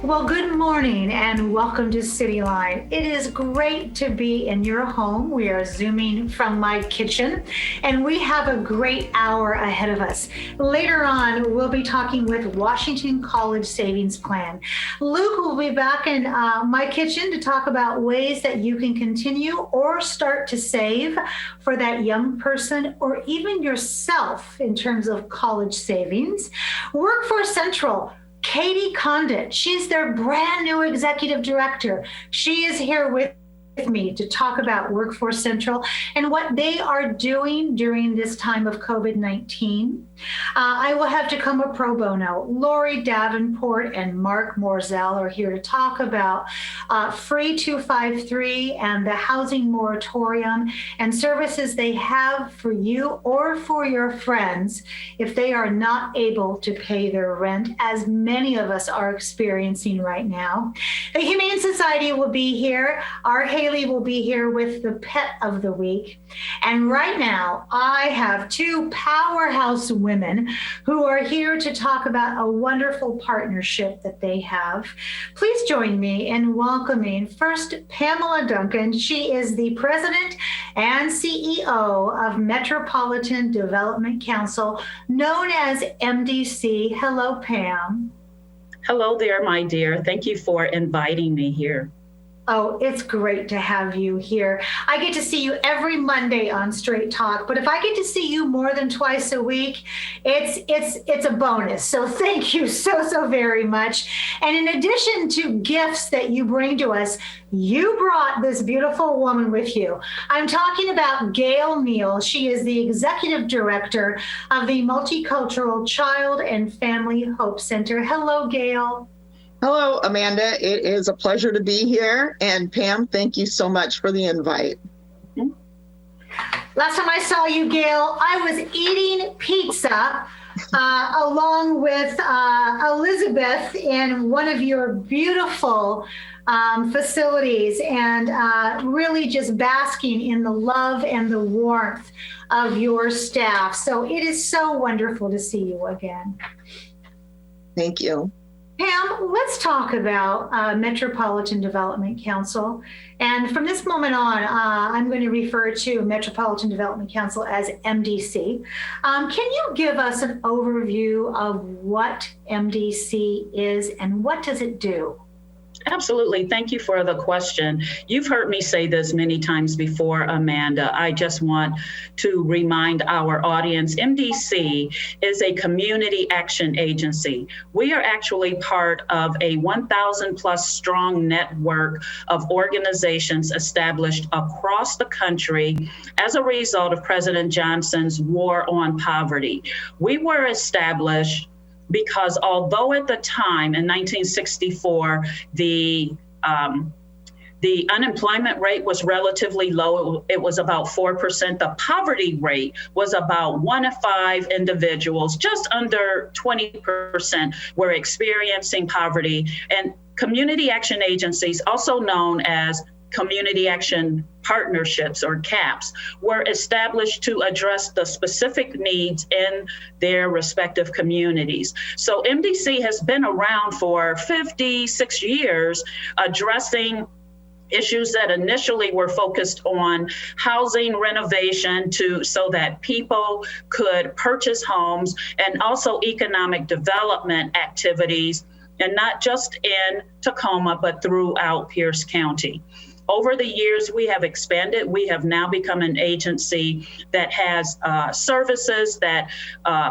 Well, good morning and welcome to Cityline. It is great to be in your home. We are Zooming from my kitchen and we have a great hour ahead of us. Later on, we'll be talking with Washington College Savings Plan. Luke will be back in my kitchen to talk about ways that you can continue or start to save for that young person or even yourself in terms of college savings. Workforce Central. Katie Condit, she's their brand new executive director. She is here with me to talk about Workforce Central and what they are doing during this time of COVID-19. I will have Tacoma Pro Bono. Lori Davenport and Mark Morzell are here to talk about Free 253 and the housing moratorium and services they have for you or for your friends if they are not able to pay their rent, as many of us are experiencing right now. The Humane Society will be here. Our Haley will be here with the pet of the week. And right now, I have two powerhouse women who are here to talk about a wonderful partnership that they have. Please join me in welcoming first Pamela Duncan. She is the president and CEO of Metropolitan Development Council, known as MDC. Hello, Pam. Hello there, my dear. Thank you for inviting me here. Oh, it's great to have you here. I get to see you every Monday on Straight Talk, but if I get to see you more than twice a week, it's a bonus. So thank you so very much. And in addition to gifts that you bring to us, you brought this beautiful woman with you. I'm talking about Gail Neal. She is the executive director of the Multicultural Child and Family Hope Center. Hello, Gail. Hello, Amanda. It is a pleasure to be here. And Pam, thank you so much for the invite. Last time I saw you, Gail, I was eating pizza along with Elizabeth in one of your beautiful facilities and really just basking in the love and the warmth of your staff. So it is so wonderful to see you again. Thank you. Pam, let's talk about Metropolitan Development Council. And from this moment on, I'm going to refer to Metropolitan Development Council as MDC. Can you give us an overview of what MDC is and what does it do? Absolutely. Thank you for the question. You've heard me say this many times before, Amanda. I just want to remind our audience, MDC is a community action agency. We are actually part of a 1,000 plus strong network of organizations established across the country as a result of President Johnson's war on poverty. We were established because although at the time in 1964, the unemployment rate was relatively low, it was about 4%. The poverty rate was about 1 of 5 individuals, just under 20% were experiencing poverty. And community action agencies, also known as community action partnerships or CAPs, were established to address the specific needs in their respective communities. So MDC has been around for 56 years addressing issues that initially were focused on housing renovation so that people could purchase homes, and also economic development activities, and not just in Tacoma, but throughout Pierce County. Over the years, we have expanded. We have now become an agency that has services that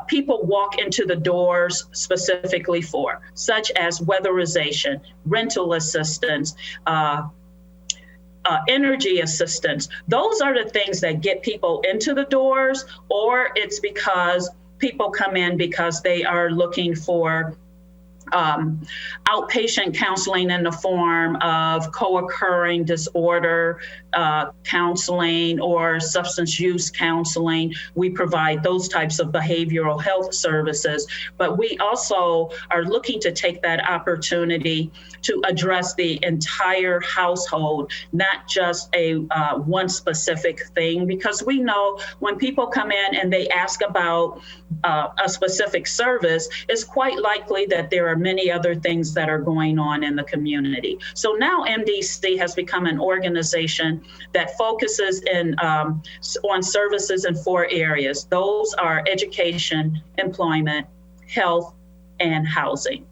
people walk into the doors specifically for, such as weatherization, rental assistance, energy assistance. Those are the things that get people into the doors, or it's because people come in because they are looking for outpatient counseling in the form of co-occurring disorder, counseling or substance use counseling. We provide those types of behavioral health services, but we also are looking to take that opportunity to address the entire household, not just a one specific thing, because we know when people come in and they ask about a specific service, it's quite likely that there are many other things that are going on in the community. So now MDC has become an organization that focuses on services in 4 areas. Those are education, employment, health, and housing.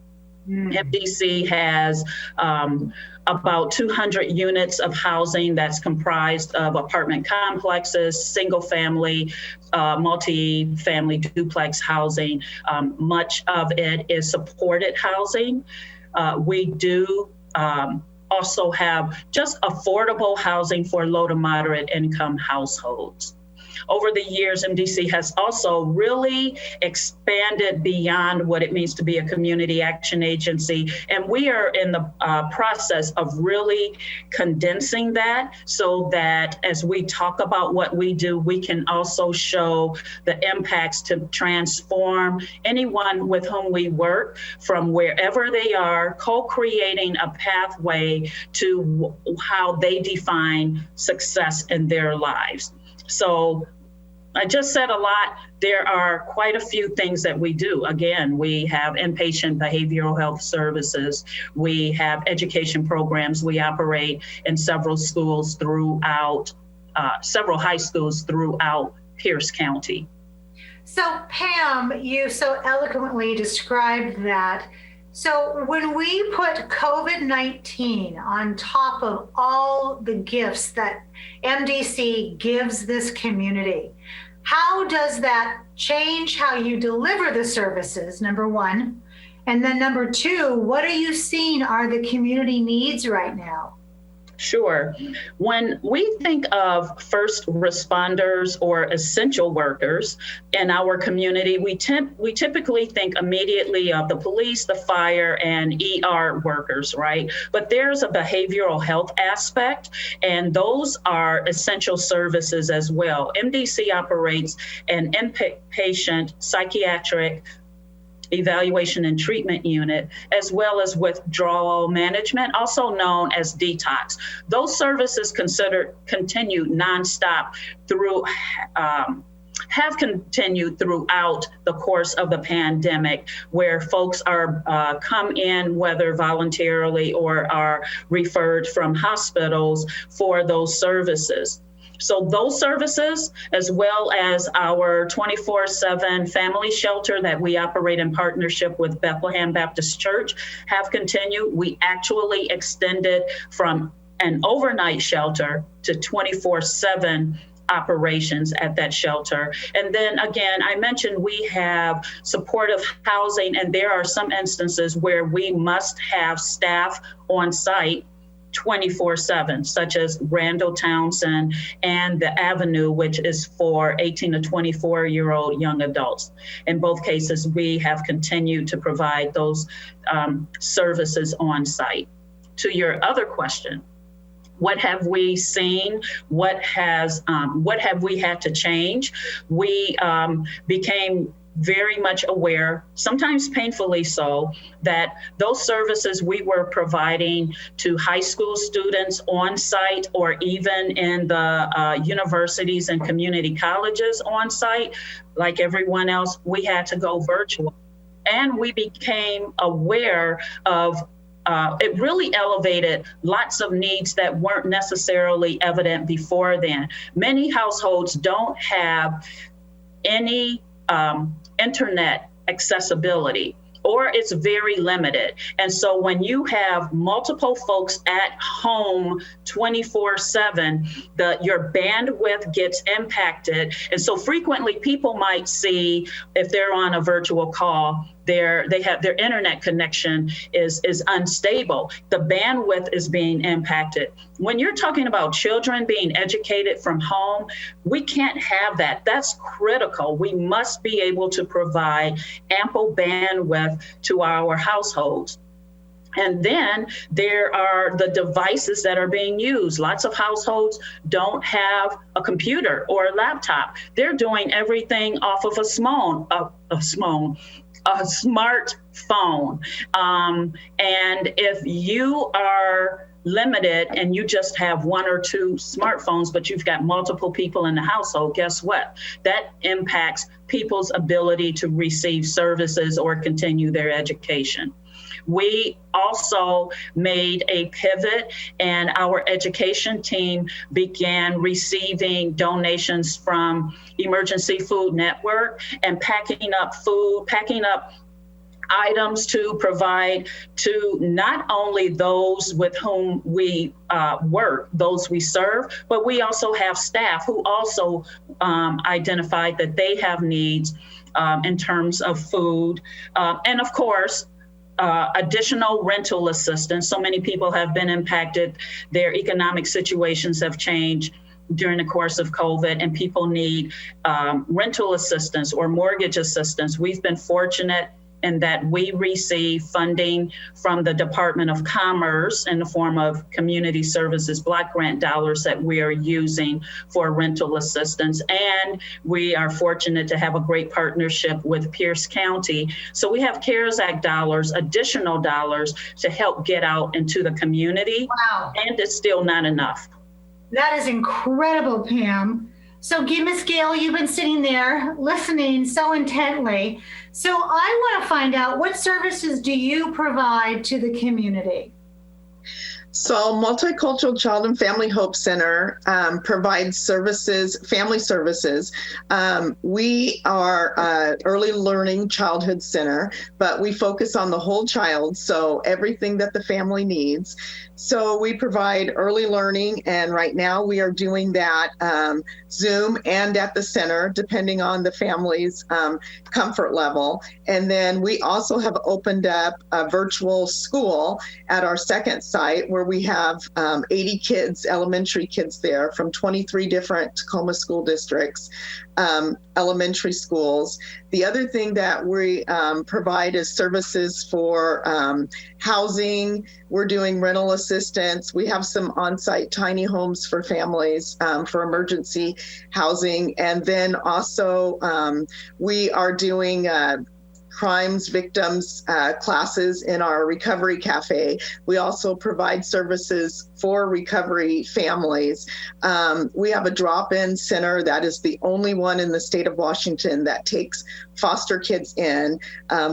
MDC has about 200 units of housing that's comprised of apartment complexes, single family, multi-family duplex housing. Much of it is supported housing. We do also have just affordable housing for low to moderate income households. Over the years, MDC has also really expanded beyond what it means to be a community action agency. And we are in the process of really condensing that so that as we talk about what we do, we can also show the impacts to transform anyone with whom we work from wherever they are, co-creating a pathway to how they define success in their lives. So I just said a lot. There are quite a few things that we do. Again, we have inpatient behavioral health services. We have education programs. We operate in several schools throughout, several high schools throughout Pierce County. So Pam, you so eloquently described that. So when we put COVID-19 on top of all the gifts that MDC gives this community, how does that change how you deliver the services, number one? And then number two, what are you seeing are the community needs right now? Sure. When we think of first responders or essential workers in our community, we typically think immediately of the police, the fire, and ER workers, right? But there's a behavioral health aspect, and those are essential services as well. MDC operates an inpatient psychiatric evaluation and treatment unit, as well as withdrawal management, also known as detox. Those services continued nonstop have continued throughout the course of the pandemic, where folks are come in, whether voluntarily or are referred from hospitals for those services. So those services, as well as our 24/7 family shelter that we operate in partnership with Bethlehem Baptist Church, have continued. We actually extended from an overnight shelter to 24/7 operations at that shelter. And then again, I mentioned we have supportive housing, and there are some instances where we must have staff on site 24/7, such as Randall Townsend and the Avenue, which is for 18 to 24-year-old young adults. In both cases, we have continued to provide those services on site. To your other question, what have we seen? What have we had to change? We became very much aware, sometimes painfully so, that those services we were providing to high school students on site, or even in the universities and community colleges on site, like everyone else, we had to go virtual. And we became aware of it really elevated lots of needs that weren't necessarily evident before then. Many households don't have any internet accessibility, or it's very limited. And so when you have multiple folks at home 24/7, your bandwidth gets impacted. And so frequently people might see, if they're on a virtual call, their internet connection is unstable. The bandwidth is being impacted. When you're talking about children being educated from home, we can't have that. That's critical. We must be able to provide ample bandwidth to our households. And then there are the devices that are being used. Lots of households don't have a computer or a laptop. They're doing everything off of a smartphone. And if you are limited and you just have one or two smartphones, but you've got multiple people in the household, guess what? That impacts people's ability to receive services or continue their education. We also made a pivot, and our education team began receiving donations from Emergency Food Network and packing up items to provide to not only those with whom we work, those we serve, but we also have staff who also identified that they have needs in terms of food. And of course, additional rental assistance. So many people have been impacted. Their economic situations have changed during the course of COVID, and people need rental assistance or mortgage assistance. We've been fortunate in that we receive funding from the Department of Commerce in the form of community services block grant dollars that we are using for rental assistance. And we are fortunate to have a great partnership with Pierce County. So we have CARES Act dollars, additional dollars to help get out into the community. Wow. And it's still not enough. That is incredible, Pam. So, Miss Gail, you've been sitting there listening so intently. So I want to find out, what services do you provide to the community? So Multicultural Child and Family Hope Center provides services, family services. We are an early learning childhood center, but we focus on the whole child, so everything that the family needs. So we provide early learning, and right now we are doing that Zoom and at the center, depending on the family's comfort level. And then we also have opened up a virtual school at our second site, where we have 80 kids, elementary kids there from 23 different Tacoma school districts, elementary schools. The other thing that we provide is services for housing. We're doing rental assistance. We have some on-site tiny homes for families for emergency housing. And then also we are doing crimes victims classes in our recovery cafe. We also provide services for recovery families. We have a drop-in center that is the only one in the state of Washington that takes foster kids in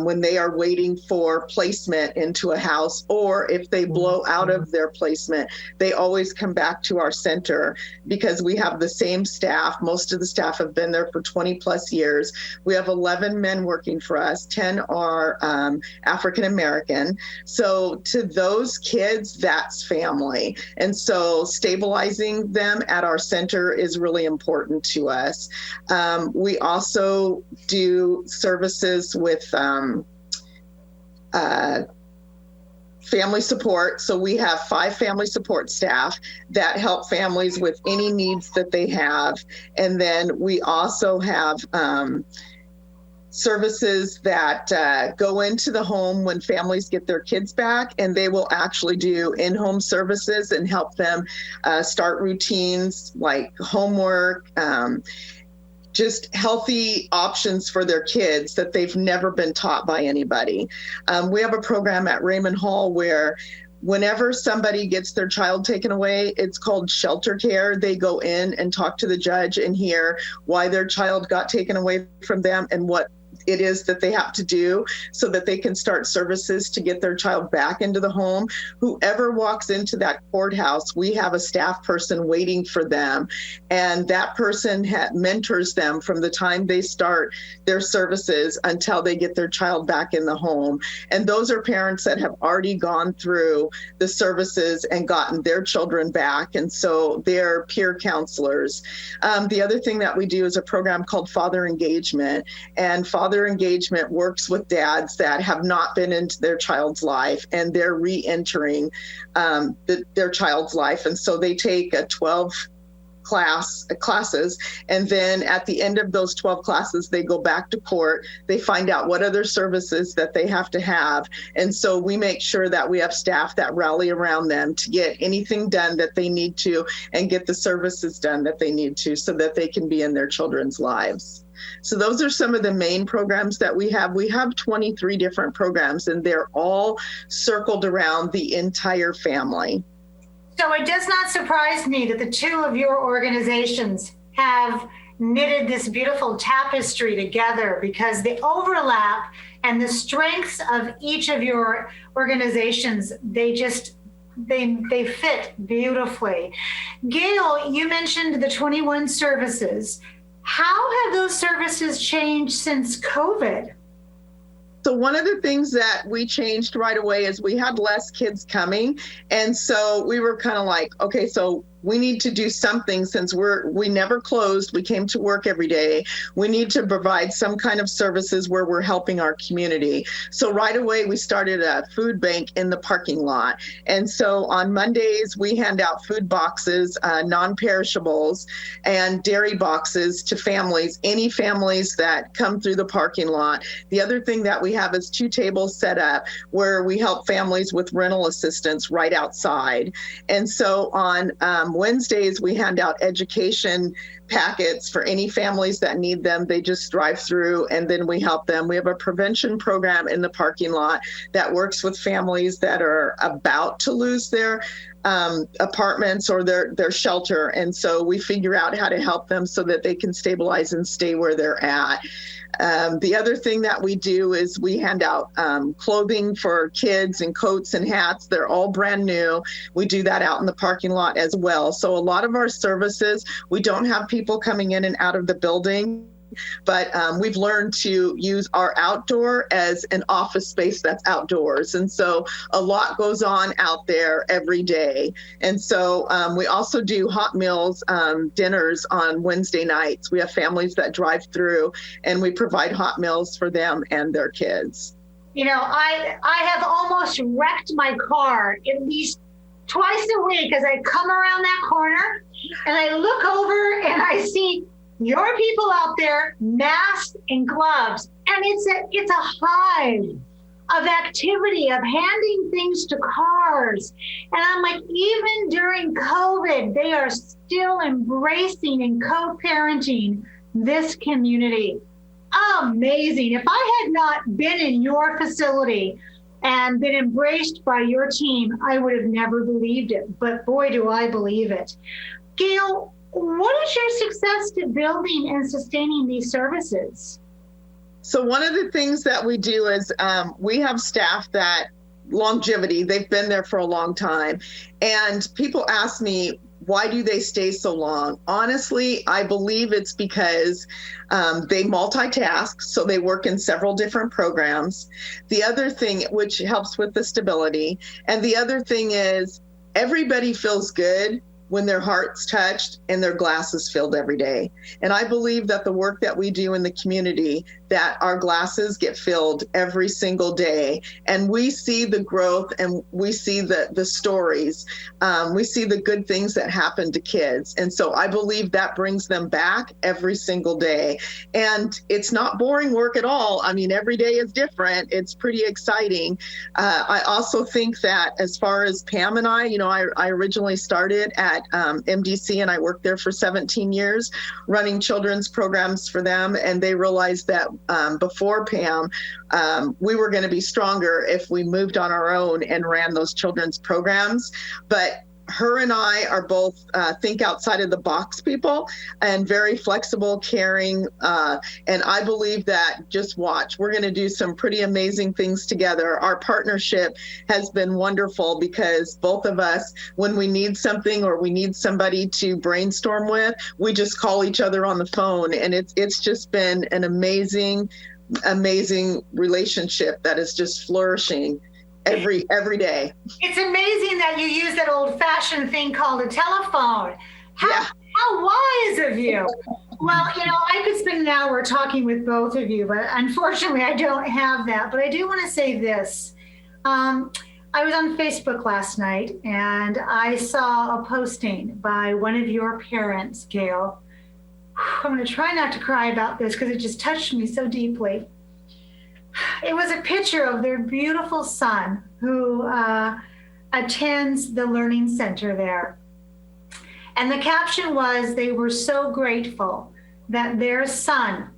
when they are waiting for placement into a house, or if they blow out of their placement, they always come back to our center because we have the same staff. Most of the staff have been there for 20 plus years. We have 11 men working for us, 10 are African American. So to those kids, that's family. And so stabilizing them at our center is really important to us. We also do services with family support. So we have 5 family support staff that help families with any needs that they have. And then we also have services that go into the home when families get their kids back, and they will actually do in-home services and help them start routines like homework, just healthy options for their kids that they've never been taught by anybody. We have a program at Raymond Hall where whenever somebody gets their child taken away, it's called shelter care. They go in and talk to the judge and hear why their child got taken away from them and what it is that they have to do so that they can start services to get their child back into the home. Whoever walks into that courthouse, we have a staff person waiting for them, and that person mentors them from the time they start their services until they get their child back in the home. And those are parents that have already gone through the services and gotten their children back, and so they're peer counselors. The other thing that we do is a program called Father Engagement, and Father Engagement works with dads that have not been into their child's life and they're re-entering their child's life. And so they take a 12 classes. And then at the end of those 12 classes, they go back to court. They find out what other services that they have to have. And so we make sure that we have staff that rally around them to get anything done that they need to and get the services done that they need to so that they can be in their children's lives. So those are some of the main programs that we have. We have 23 different programs, and they're all circled around the entire family. So it does not surprise me that the two of your organizations have knitted this beautiful tapestry together, because the overlap and the strengths of each of your organizations, they fit beautifully. Gail, you mentioned the 21 services. How have those services changed since COVID? So one of the things that we changed right away is we had less kids coming. And so we were kind of like, okay, so we need to do something since we never closed. We came to work every day. We need to provide some kind of services where we're helping our community. So right away, we started a food bank in the parking lot. And so on Mondays, we hand out food boxes, non-perishables, and dairy boxes to families, any families that come through the parking lot. The other thing that we have is 2 tables set up where we help families with rental assistance right outside. And so on Wednesdays, we hand out education packets for any families that need them. They just drive through and then we help them. We have a prevention program in the parking lot that works with families that are about to lose their apartments or their shelter. And so we figure out how to help them so that they can stabilize and stay where they're at. The other thing that we do is we hand out clothing for kids and coats and hats. They're all brand new. We do that out in the parking lot as well. So a lot of our services, we don't have people coming in and out of the building, but we've learned to use our outdoor as an office space that's outdoors. And so a lot goes on out there every day. And so we also do hot meals dinners on Wednesday nights. We have families that drive through and we provide hot meals for them and their kids. You know, I have almost wrecked my car at least twice a week as I come around that corner and I look over and I see your people out there, masks and gloves, and it's a hive of activity, of handing things to cars. And I'm like, even during COVID, they are still embracing and co-parenting this community. Amazing. If I had not been in your facility and been embraced by your team, I would have never believed it. But boy, do I believe it. Gail, what is your success to building and sustaining these services? So one of the things that we do is we have staff that longevity, they've been there for a long time. And people ask me, why do they stay so long? Honestly, I believe it's because they multitask, so they work in several different programs. The other thing, which helps with the stability, and the other thing is everybody feels good when their heart's touched and their glass is filled every day. And I believe that the work that we do in the community, that our glasses get filled every single day. And we see the growth and we see the stories. We see the good things that happen to kids. And so I believe that brings them back every single day. And it's not boring work at all. I mean, every day is different. It's pretty exciting. I also think that as far as Pam and I originally started at MDC and I worked there for 17 years running children's programs for them. And they realized that before Pam, we were going to be stronger if we moved on our own and ran those children's programs. But her and I are both think outside of the box people and very flexible, caring. And I believe that, just watch, we're going to do some pretty amazing things together. Our partnership has been wonderful because both of us, when we need something or we need somebody to brainstorm with, we just call each other on the phone. And it's just been an amazing relationship that is just flourishing every day. It's amazing that you use that old-fashioned thing called a telephone. How wise of you. Well, I could spend an hour talking with both of you, but unfortunately I don't have that. But I do want to say this. I was on Facebook last night and I saw a posting by one of your parents, Gail. I'm going to try not to cry about this because it just touched me so deeply. It was a picture of their beautiful son who attends the Learning Center there. And the caption was, they were so grateful that their son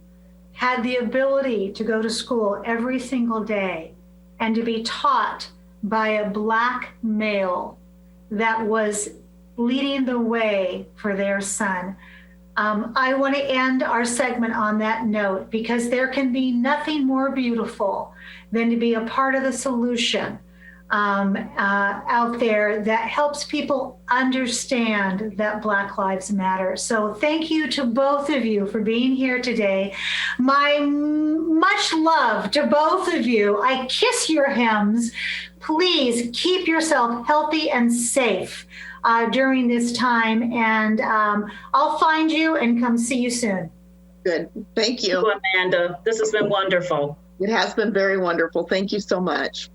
had the ability to go to school every single day and to be taught by a Black male that was leading the way for their son. I want to end our segment on that note because there can be nothing more beautiful than to be a part of the solution out there that helps people understand that Black Lives Matter. So thank you to both of you for being here today. My much love to both of you. I kiss your hems. Please keep yourself healthy and safe during this time, and I'll find you and come see you soon. Good. Thank you. Amanda. This has been wonderful. It has been very wonderful. Thank you so much.